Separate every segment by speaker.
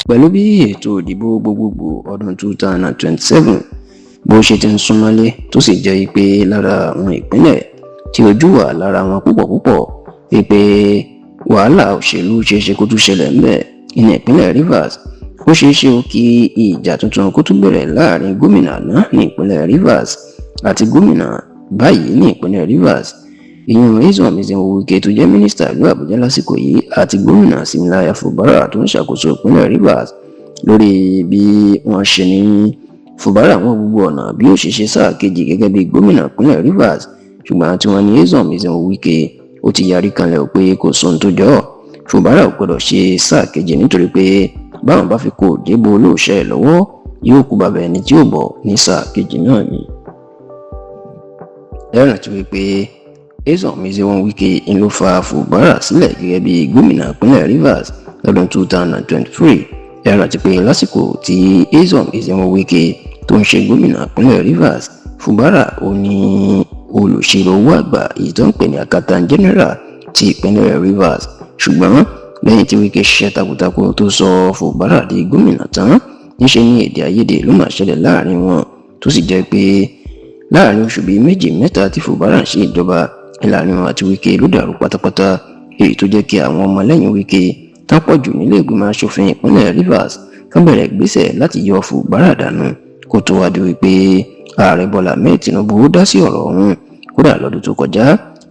Speaker 1: Pẹ̀lú bí ètò ìdìbò gbogbogbò ọdún 2027 bó ṣe ti ń súnmọ́lé tó sì jẹ́ pé lára àwọn ìpínlẹ̀ tí ojú wà lára wọn púpọ̀ pé wàhálà òṣèlú ṣeéṣe kó tún ṣẹlẹ̀ ńbẹ̀ ní ìpínlẹ̀ Rivers. Ó ṣeéṣe kí ìjà tuntun kó tún bẹ̀rẹ̀ láàrin gómìnà náà ní ìpínlẹ̀ Rivers àti gómìnà báyìí ní ìpínlẹ̀ Rivers, ìyẹn Nyesom Wike tó jẹ́ mínísítà ìlú Àbújá lásìkò yìí àti gómìnà Siminalayi Fubara tó ń ṣàkóso ìpínlẹ̀ Rivers lórí bí wọ́n ṣe ní Fubara wọn gbogbo ọ̀nà bí ó ṣe ṣe sáà kejì gẹ́gẹ́ bí gómìnà ìpínlẹ̀ Rivers, ṣùgbọ́n tí wọ́n ní Nyesom Wike ó ti yarí kanlẹ̀ pé kò sóhun tó jọ ọ́. Fubara ò gbọdọ̀ ṣe sáà kejì nítorí pé báwọn bá fi kó débò olóòṣẹ́ lọ́wọ́ yóò kú bàbá ẹni tí ó bọ̀ ní sáà kejì náà ni. ẹ rántí wípé Nyesom Wike ń ló fa Fubara sílẹ̀ gẹ́gẹ́ bí gómìnà ìpínlẹ̀ Rivers lọ́dún 2023. ẹ rántí pé lásìkò tí Nyesom Wike tó ń ṣe gómìnà ìpínlẹ̀ Rivers, Fubara ò ní olùṣírò owó àgbà èyí tó ń pè ní Accountant General ti ìpínlẹ̀ Rivers, ṣùgbọ́n lẹ́yìn tí Wike ṣiṣẹ́ takuntakun tó sọ Fubara di gómìnà tán, níṣẹ́ ní èdè àìyedè ló máa ṣẹlẹ̀ láàrin wọn tó sì jẹ́ pé láàrin oṣù bíi méjì mẹ́ta tí Fubara ń ṣe ìjọba ìlànà wọn àti Wike ló dàrú pátápátá, èyí tó jẹ́ kí àwọn ọmọlẹ́yìn Wike tán pọ̀ jù nílé ìgbìmọ̀ aṣòfin ìpínlẹ̀ Rivers kán bẹ̀rẹ̀ ìgbésẹ̀ láti yọ Fubara dànù kó tó wá di wípé ààrẹ Bọ́lá Ahmed Tinubu dá sí ọ̀rọ̀ ọ̀hún. Kódà lọ́dún tó kọjá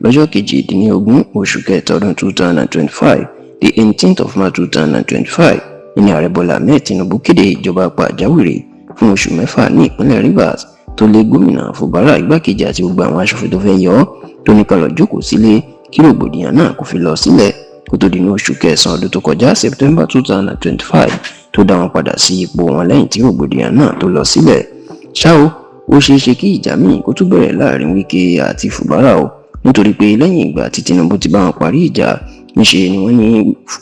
Speaker 1: lọ́jọ́ 18 oṣù kẹta ọdún 2025, the 18th of March 2025, ní ààrẹ Bọ́lá Ahmed Tinubu kéde ìjọba pàjáwìrì fún oṣù mẹ́fà ní ìpínlẹ̀ Rivers tó lé gómìnà Fubara, igbákejì àti gbogbo àwọn aṣòfin tó fẹ́ yọ ọ́ tó ní ká lọ jókòó sílé kí rògbòdìyàn náà kó fi lọ sílẹ̀ kó tó di ní oṣù kẹsàn-án ọdún tó kọjá September 2025 tó dá wọn padà sí ipò wọn lẹ́yìn tí rògbòdìyàn náà tó lọ sílẹ̀. ṣá ó ṣeéṣe kí ìjà míì kó tún bẹ̀rẹ̀ láàrin Wike àti Fubara o, nítorí pé lẹ́yìn ìgbà tí Tinubu ti bá wọn parí ìjà níṣe ni wọ́n ní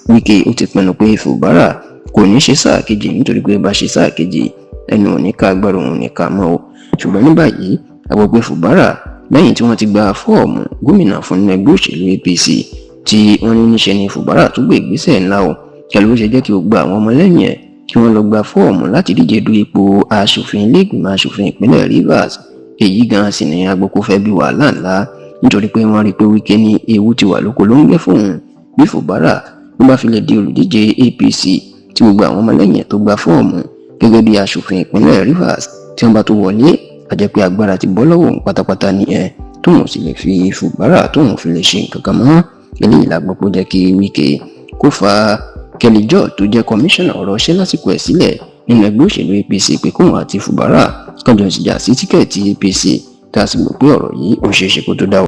Speaker 1: Wike ó ti pinnu pé Fubara kò ní ṣe sáà kejì nítorí pé bá ṣe sáà kejì ẹnu òní ká agbára òun ní ká mọ́ o. ṣùgbọ́n ní báyìí a gbọ́ pé Fubara lẹ́yìn tí wọ́n ti gba fọ́ọ̀mù gómìnà fún ẹgbẹ́ òṣèlú APC tí wọ́n ní níṣe ni Fubara tó gbé ìgbésẹ̀ ńlá o, pẹ̀lú bó ṣe jẹ́ kí gbogbo àwọn ọmọlẹ́yìn ẹ̀ kí wọ́n lọ gba fọ́ọ̀mù láti díje du ipò aṣòfin ilé ìgbìmọ̀ aṣòfin ìpínlẹ̀ Rivers. èyí gan sì ni agbókò fẹ́ bí wàhálà ńlá nítorí pé wọ́n rí i pé Wike ní ewu ti wà lóko ló ń gbé fóun bí Fubara ló bá fi lè di olùdíje APC tí gbogbo àwọn ọmọlẹ́yìn ẹ̀ tó gba fọ́ọ̀mù gẹ́gẹ́ bí aṣòfin ìpínlẹ̀ Rivers tí wọ́n bá tó wọlé àjẹ́ pé agbára ti bọ́ lọ́wọ́ òun pátápátá nìyẹn tóun sì lè fi Fubara tóun fi lè ṣe nǹkan kan mọ́. eléyìí la gbọ́ pé ó jẹ́ kí Wike kó fa Kelly George tó jẹ́ kọmíṣánná ọ̀rọ̀ ṣẹ́ lásìkò ẹ̀ sílẹ̀ nínú ẹgbẹ́ òṣèlú APC pé kóun àti Fubara kàn jọ ìjà sí tíkẹ́ẹ̀tì APC tá a sì gbọ́ pé ọ̀rọ̀ yìí ó ṣeéṣe kó tó dá